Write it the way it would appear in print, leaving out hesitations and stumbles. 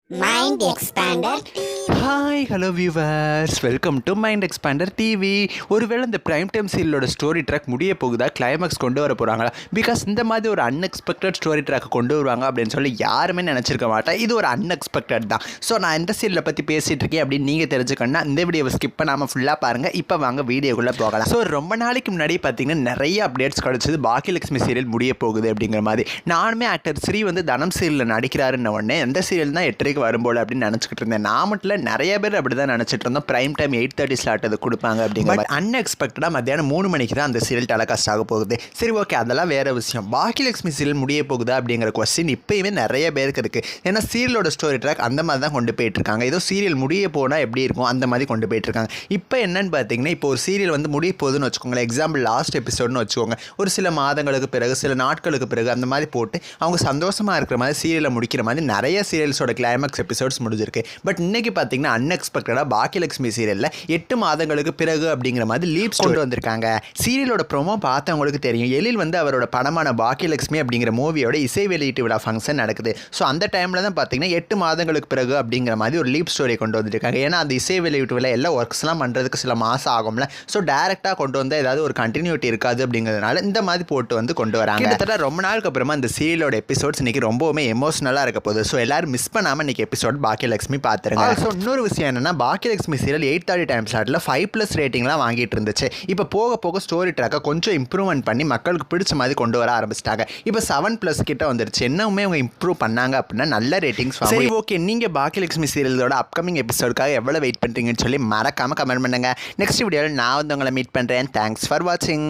Mind Expander. Hi hello viewers, welcome to mind expander TV. ஒருவேளை இந்த prime time சீரியலோட story track முடிய போகுதா, கிளைமேக்ஸ் கொண்டு வர போகிறாங்களா? பிகாஸ் இந்த மாதிரி ஒரு அன்எக்ஸ்பெக்டட் ஸ்டோரி ட்ராக் கொண்டு வருவாங்க அப்படின்னு சொல்லி யாருமே நினச்சிருக்க மாட்டேன். இது ஒரு அன்எக்ஸ்பெக்டட் தான். ஸோ நான் எந்த சீரியலை பற்றி பேசிகிட்டு இருக்கேன் அப்படின்னு நீங்கள் தெரிஞ்சுக்கணும்னா இந்த வீடியோவை ஸ்கிப் பண்ணாமல் ஃபுல்லாக பாருங்கள். இப்போ வாங்க வீடியோக்குள்ளே போகலாம். ஸோ ரொம்ப நாளைக்கு முன்னாடி பார்த்தீங்கன்னா நிறைய அப்டேட்ஸ் கிடச்சிது. பாக்கியலட்சுமி சீரியல் முடிய போகுது அப்படிங்கிற மாதிரி. நானுமே ஆக்டர் ஸ்ரீ வந்து தனம் சீரியலில் நடிக்கிறாருன்ன உடனே எந்த சீரியல் தான் 8:30 வரும்போது அப்படின்னு நினச்சிக்கிட்டு இருந்தேன். நான் மட்டும் நிறைய பேர் அப்படி தான் நினச்சிட்டு இருந்தோம். பிரைம் டைம் 8:30 ஸ்லாட் அது கொடுப்பாங்க அப்படிங்கிற மாதிரி. அன்எக்ஸ்பெக்டடாக மத்தியானம் 3 மணிக்கு தான் அந்த சீரியல் டெலிகாஸ்ட் ஆக போகுது. சரி, ஓகே, அதெல்லாம் வேறு விஷயம். பாக்கியலட்சுமி சீரியல் முடிய போகுதா அப்படிங்கிற கொஸ்டின் இப்போயுமே நிறைய பேருக்கு இருக்குது. ஏன்னா சீரியலோட ஸ்டோரி ட்ராக் அந்த மாதிரி தான் கொண்டு போயிட்டுருக்காங்க. ஏதோ சீரியல் முடிய போனால் எப்படி இருக்கும் அந்த மாதிரி கொண்டு போயிட்டுருக்காங்க. இப்போ என்னன்னு பார்த்தீங்கன்னா, இப்போ ஒரு சீரியல் வந்து முடிய போகுதுன்னு வச்சுக்கோங்களேன். எக்ஸாம்பிள் லாஸ்ட் எபிசோட்னு வச்சுக்கோங்க. ஒரு சில மாதங்களுக்கு பிறகு, சில நாட்களுக்கு பிறகு அந்த மாதிரி போட்டு அவங்க சந்தோஷமாக இருக்கிற மாதிரி சீரியலை முடிக்கிற மாதிரி நிறைய சீரியல்ஸோட கிளைமேக்ஸ் எபிசோட்ஸ் முடிஞ்சிருக்கு. பட் இன்னைக்கு பார்த்தீங்கன்னா அன்எக்ஸ்பெக்டடாக பாக்கியலட்சுமி சீரியலில் 8 மாதங்களுக்கு பிறகு அப்படிங்கிற மாதிரி லீப்ஸ் கொண்டு வந்திருக்காங்க. சீரியலோட ப்ரோமோ பார்த்தவங்களுக்கு தெரியும். எழில் வந்து அவரோட படமான பாக்கியலட்சுமி அப்படிங்கிற மூவியோட இசை வெளியீட்டு விழா ஃபங்க்ஷன் நடக்குது. ஸோ அந்த டைமில் தான் பார்த்தீங்கன்னா 8 மாதங்களுக்கு பிறகு அப்படிங்கிற மாதிரி ஒரு லீப் ஸ்டோரி கொண்டு வந்துருக்காங்க. ஏன்னா அந்த இசை வெளியீட்டு விழா எல்லா ஒர்க்ஸ்லாம் பண்ணுறதுக்கு சில மாதம் ஆகும்ல. ஸோ டேரெக்டாக கொண்டு வந்தால் ஏதாவது ஒரு கண்டினியூட்டி இருக்காது அப்படிங்கிறதுனால இந்த மாதிரி போட்டு வந்து கொண்டு வராங்க. கிட்டத்தட்ட ரொம்ப நாளுக்கு அப்புறமா அந்த சீரியலோட எபிசோட்ஸ் இன்னைக்கு ரொம்பவுமே எமோஷனலாக இருக்க போகுது. ஸோ எல்லாரும் மிஸ் பண்ணாமல் இன்னைக்கு எபிசோட் பாக்கியலட்சுமி பார்த்துருங்க. ஸோ இன்னொரு விஷயம் என்னன்னா, பாக்கியலட்சுமி சீரியல் 8:30 டைம் ஸ்லாட்டில் 5+ ரேட்டிங்லாம் வாங்கிட்டு இருந்துச்சு. இப்போ போக போக ஸ்டோரி ட்ராக்கை கொஞ்சம் இம்ப்ரூவ்மெண்ட் பண்ணி மக்களுக்கு பிடிச்ச மாதிரி கொண்டு வர ஆரம்பிச்சிட்டாங்க. இப்போ 7+ கிட்ட வந்துருச்சு. என்னவுமே அவங்க இம்ப்ரூவ் பண்ணாங்க அப்படின்னா நல்ல ரேட்டிங்ஸ். சரி, ஓகே, நீங்கள் பாக்கியலட்சுமி சீரியலோட அப்கமிங் எபிசோடுக்காக எவ்வளோ வெயிட் பண்ணுறீங்கன்னு சொல்லி மறக்காமல் கமெண்ட் பண்ணுங்கள். நெக்ஸ்ட் வீடியோவில் நான் வந்து உங்களை மீட் பண்ணுறேன். தேங்க்ஸ் ஃபார் வாட்சிங்.